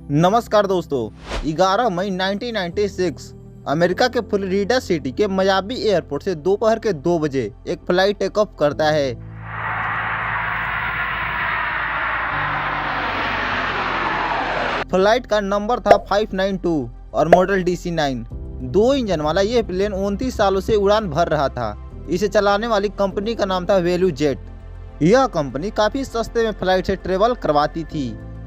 नमस्कार दोस्तों। 11 मई 1996 अमेरिका के फ्लोरिडा सिटी के मायामी एयरपोर्ट से दोपहर के 2 बजे एक फ्लाइट टेक ऑफ करता है। फ्लाइट का नंबर था 592 और मॉडल DC-9। 2 इंजन वाला यह प्लेन 29 सालों से उड़ान भर रहा था। इसे चलाने वाली कंपनी का नाम था वैल्यू जेट। यह कंपनी काफी सस्ते में फ्लाइट से ट्रेवल करवाती थी,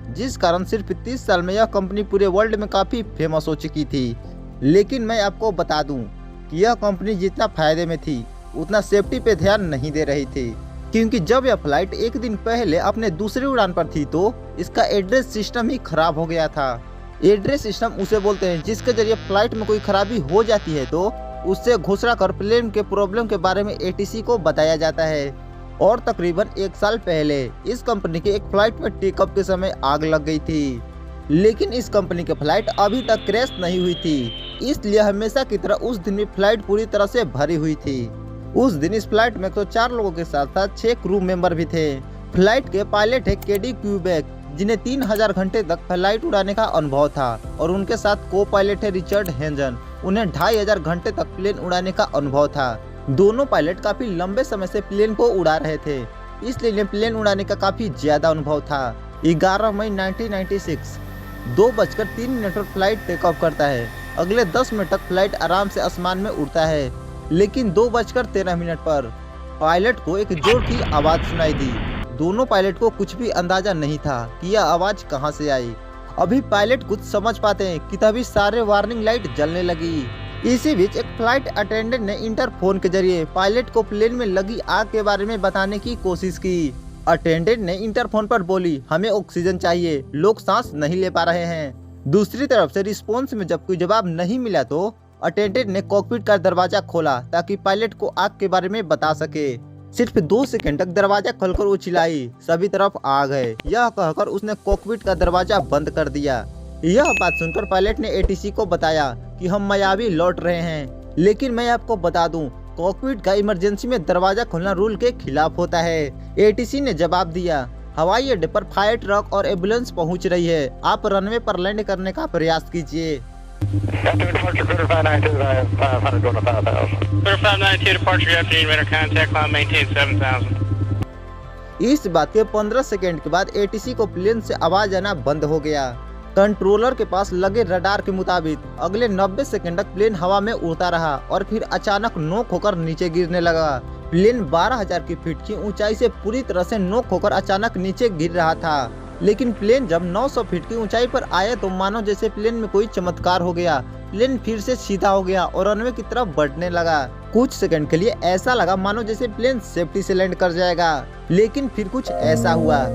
जिस कारण सिर्फ 30 साल में यह कंपनी पूरे वर्ल्ड में काफी फेमस हो चुकी थी। लेकिन मैं आपको बता दूं कि यह कंपनी जितना फायदे में थी उतना सेफ्टी पे ध्यान नहीं दे रही थी, क्योंकि जब यह फ्लाइट एक दिन पहले अपने दूसरी उड़ान पर थी तो इसका एड्रेस सिस्टम ही खराब हो गया था। एड्रेस सिस्टम उसे बोलते हैं जिसके जरिए फ्लाइट में कोई खराबी हो जाती है तो उससे घोषणा कर प्लेन के प्रॉब्लम के बारे में ATC को बताया जाता है। और तकरीबन 1 साल पहले इस कंपनी के एक फ्लाइट में टेकअप के समय आग लग गई थी, लेकिन इस कंपनी की फ्लाइट अभी तक क्रैश नहीं हुई थी, इसलिए हमेशा की तरह उस दिन भी फ्लाइट पूरी तरह से भरी हुई थी। उस दिन इस फ्लाइट में 104 लोगों के साथ साथ 6 क्रू मेंबर भी थे। फ्लाइट के पायलट है केडी क्यूबेक, जिन्हें 3000 घंटे तक फ्लाइट उड़ाने का अनुभव था, और उनके साथ को पायलट है रिचर्ड हेंजन, उन्हें 2500 घंटे तक प्लेन उड़ाने का अनुभव था। दोनों पायलट काफी लंबे समय से प्लेन को उड़ा रहे थे, इसलिए इन्हें प्लेन उड़ाने का काफी ज्यादा अनुभव था। 11 मई 1996 2:03 पर फ्लाइट टेक ऑफ करता है। अगले 10 मिनट तक फ्लाइट आराम से आसमान में उड़ता है, लेकिन 2:13 पर पायलट को एक जोर की आवाज सुनाई दी। दोनों पायलट को कुछ भी अंदाजा नहीं था कि यह आवाज कहां से आई। अभी पायलट कुछ समझ पाते हैं कि तभी सारे वार्निंग लाइट जलने लगी। इसी बीच एक फ्लाइट अटेंडेंट ने इंटरफोन के जरिए पायलट को प्लेन में लगी आग के बारे में बताने की कोशिश की। अटेंडेंट ने इंटरफोन पर बोली, हमें ऑक्सीजन चाहिए, लोग सांस नहीं ले पा रहे हैं। दूसरी तरफ से रिस्पॉन्स में जब कोई जवाब नहीं मिला तो अटेंडेंट ने कॉकपिट का दरवाजा खोला ताकि पायलट को आग के बारे में बता सके। सिर्फ 2 सेकंड तक दरवाजा खोलकर वो चिल्लाई, सभी तरफ आग है। यह कहकर उसने कॉकपिट का दरवाजा बंद कर दिया। यह बात सुनकर पायलट ने ATC को बताया कि हम मायामी लौट रहे हैं, लेकिन मैं आपको बता दूं, कॉकपिट का इमरजेंसी में दरवाजा खोलना रूल के खिलाफ होता है। ATC ने जवाब दिया, हवाई अड्डे पर फायर ट्रक और एम्बुलेंस पहुंच रही है, आप रनवे पर लैंड करने का प्रयास कीजिए। इस बात के 15 सेकंड के बाद ATC को प्लेन से आवाज आना बंद हो गया। कंट्रोलर के पास लगे रडार के मुताबिक अगले 90 सेकंड तक प्लेन हवा में उड़ता रहा और फिर अचानक नोक होकर नीचे गिरने लगा। प्लेन 12,000 फीट की ऊंचाई से पूरी तरह से नोक होकर अचानक नीचे गिर रहा था, लेकिन प्लेन जब 900 फीट की ऊंचाई पर आया तो मानो जैसे प्लेन में कोई चमत्कार हो गया। प्लेन फिर से सीधा हो गया और रनवे की तरफ बढ़ने लगा। कुछ सेकंड के लिए ऐसा लगा मानो जैसे प्लेन सेफ्टी से लैंड कर जाएगा, लेकिन फिर कुछ ऐसा हुआ।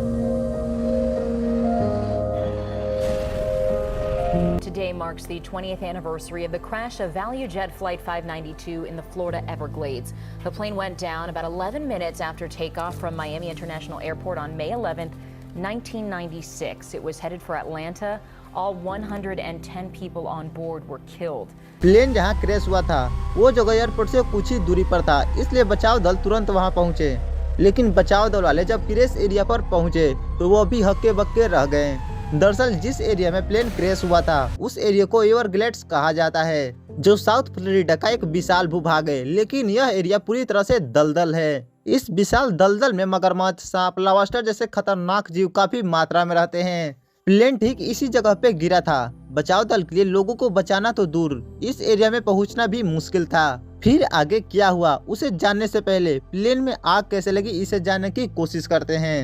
Today marks the 20th anniversary of the crash of ValueJet Flight 592 in the Florida Everglades. The plane went down about 11 minutes after takeoff from Miami International Airport on May 11th, 1996. It was headed for Atlanta. All 110 people on board were killed. Plane जहां crash हुआ था वो जगह airport से कुछ ही दूरी पर था, इसलिए बचाव दल तुरंत वहां पहुंचे। लेकिन बचाव दल वाले जब क्रैश एरिया पर पहुंचे तो वो भी हक्के बक्के रह गए। दरअसल जिस एरिया में प्लेन क्रैश हुआ था उस एरिया को एवरग्लेड्स कहा जाता है, जो साउथ फ्लोरिडा का एक विशाल भूभाग है, लेकिन यह एरिया पूरी तरह से दलदल है। इस विशाल दलदल में मगरमच्छ, सांप, लॉबस्टर जैसे खतरनाक जीव काफी मात्रा में रहते हैं। प्लेन ठीक इसी जगह पे गिरा था। बचाव दल के लिए लोगों को बचाना तो दूर, इस एरिया में पहुंचना भी मुश्किल था। फिर आगे क्या हुआ उसे जानने से पहले प्लेन में आग कैसे लगी इसे जानने की कोशिश करते हैं।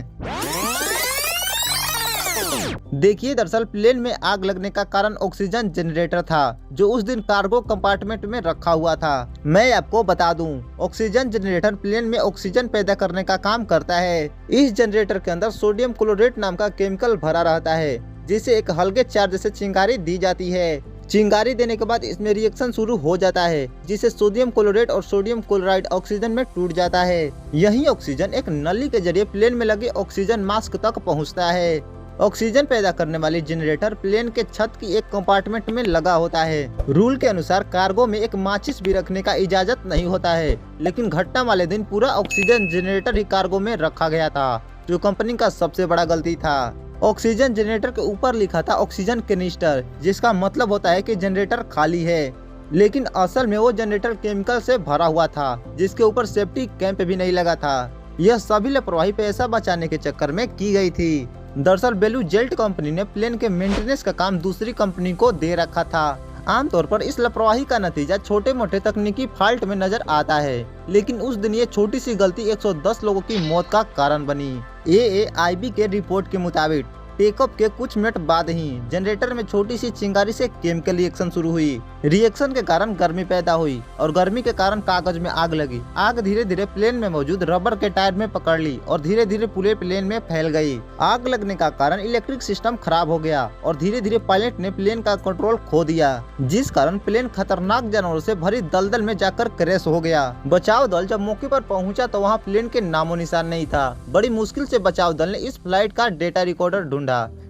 देखिए, दरअसल प्लेन में आग लगने का कारण ऑक्सीजन जनरेटर था, जो उस दिन कार्गो कंपार्टमेंट में रखा हुआ था। मैं आपको बता दूं, ऑक्सीजन जनरेटर प्लेन में ऑक्सीजन पैदा करने का काम करता है। इस जनरेटर के अंदर सोडियम क्लोरेट नाम का केमिकल भरा रहता है, जिसे एक हल्के चार्ज से चिंगारी दी जाती है। चिंगारी देने के बाद इसमें रिएक्शन शुरू हो जाता है, जिससे सोडियम क्लोरेट और सोडियम क्लोराइड ऑक्सीजन में टूट जाता है। यही ऑक्सीजन एक नली के जरिए प्लेन में लगे ऑक्सीजन मास्क तक पहुँचता है। ऑक्सीजन पैदा करने वाली जनरेटर प्लेन के छत की एक कंपार्टमेंट में लगा होता है। रूल के अनुसार कार्गो में एक माचिस भी रखने का इजाजत नहीं होता है, लेकिन घटना वाले दिन पूरा ऑक्सीजन जनरेटर ही कार्गो में रखा गया था, जो कंपनी का सबसे बड़ा गलती था। ऑक्सीजन जनरेटर के ऊपर लिखा था ऑक्सीजन कैनिस्टर, जिसका मतलब होता है कि जनरेटर खाली है, लेकिन असल में वो जनरेटर केमिकल से भरा हुआ था, जिसके ऊपर सेफ्टी कैंप भी नहीं लगा था। यह सभी लापरवाही पैसा बचाने के चक्कर में की गई थी। दरअसल बेलू जेट कंपनी ने प्लेन के मेंटेनेंस का काम दूसरी कंपनी को दे रखा था। आमतौर पर इस लापरवाही का नतीजा छोटे मोटे तकनीकी फॉल्ट में नजर आता है, लेकिन उस दिन ये छोटी सी गलती 110 लोगों की मौत का कारण बनी। AAIB के रिपोर्ट के मुताबिक टेक ऑफ के कुछ मिनट बाद ही जनरेटर में छोटी सी चिंगारी से केमिकल रिएक्शन शुरू हुई। रिएक्शन के कारण गर्मी पैदा हुई और गर्मी के कारण कागज में आग लगी। आग धीरे धीरे प्लेन में मौजूद रबर के टायर में पकड़ ली और धीरे धीरे पूरे प्लेन में फैल गई। आग लगने का कारण इलेक्ट्रिक सिस्टम खराब हो गया और धीरे धीरे पायलट ने प्लेन का कंट्रोल खो दिया, जिस कारण प्लेन खतरनाक जानवरों से भरी दलदल में जाकर क्रैश हो गया। बचाव दल जब मौके पर पहुंचा तो वहां प्लेन के नामो निशान नहीं था। बड़ी मुश्किल से बचाव दल ने इस फ्लाइट का डेटा रिकॉर्डर ढूंढा।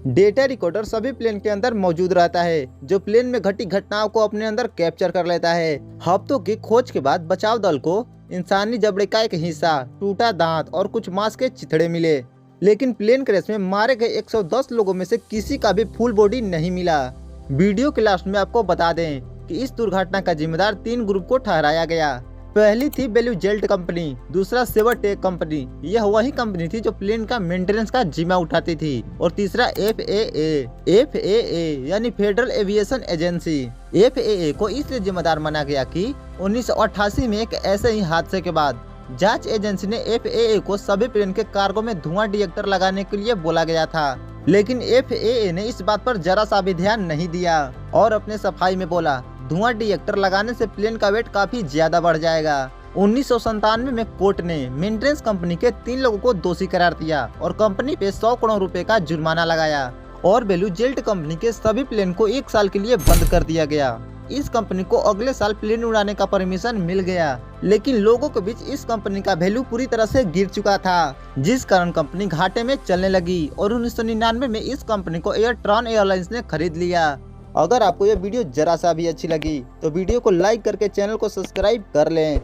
डेटा रिकॉर्डर सभी प्लेन के अंदर मौजूद रहता है, जो प्लेन में घटी घटनाओं को अपने अंदर कैप्चर कर लेता है। हफ्तों की खोज के बाद बचाव दल को इंसानी जबड़े का एक हिस्सा, टूटा दांत और कुछ मांस के चिथड़े मिले, लेकिन प्लेन क्रैश में मारे गए 110 लोगों में से किसी का भी फुल बॉडी नहीं मिला। वीडियो के लास्ट में आपको बता दें कि इस दुर्घटना का जिम्मेदार 3 ग्रुप को ठहराया गया। पहली थी बेलू जेट कंपनी, दूसरा सेवरटेक कंपनी, यह वही कंपनी थी जो प्लेन का मेंटेनेंस का जिम्मा उठाती थी, और तीसरा FAA यानी फेडरल एविएशन एजेंसी। FAA को इसलिए जिम्मेदार माना गया कि 1988 में एक ऐसे ही हादसे के बाद जांच एजेंसी ने FAA को सभी प्लेन के कार्गो में धुआं डिटेक्टर लगाने के लिए बोला गया था, लेकिन FAA ने इस बात पर जरा सा भी ध्यान नहीं दिया और अपने सफाई में बोला धुआं डिटेक्टर लगाने से प्लेन का वेट काफी ज्यादा बढ़ जाएगा। 1997 में कोर्ट ने मेंटेनेंस कंपनी के 3 लोगों को दोषी करार दिया और कंपनी पे 100 करोड़ रुपए का जुर्माना लगाया और बेलू जेट कंपनी के सभी प्लेन को 1 साल के लिए बंद कर दिया गया। इस कंपनी को अगले साल प्लेन उड़ाने का परमिशन मिल गया, लेकिन लोगों के बीच इस कंपनी का वैल्यू पूरी तरह से गिर चुका था, जिस कारण कंपनी घाटे में चलने लगी और 1999 में इस कंपनी को एयर ट्रान एयरलाइंस ने खरीद लिया। अगर आपको यह वीडियो जरा सा भी अच्छी लगी तो वीडियो को लाइक करके चैनल को सब्सक्राइब कर लें।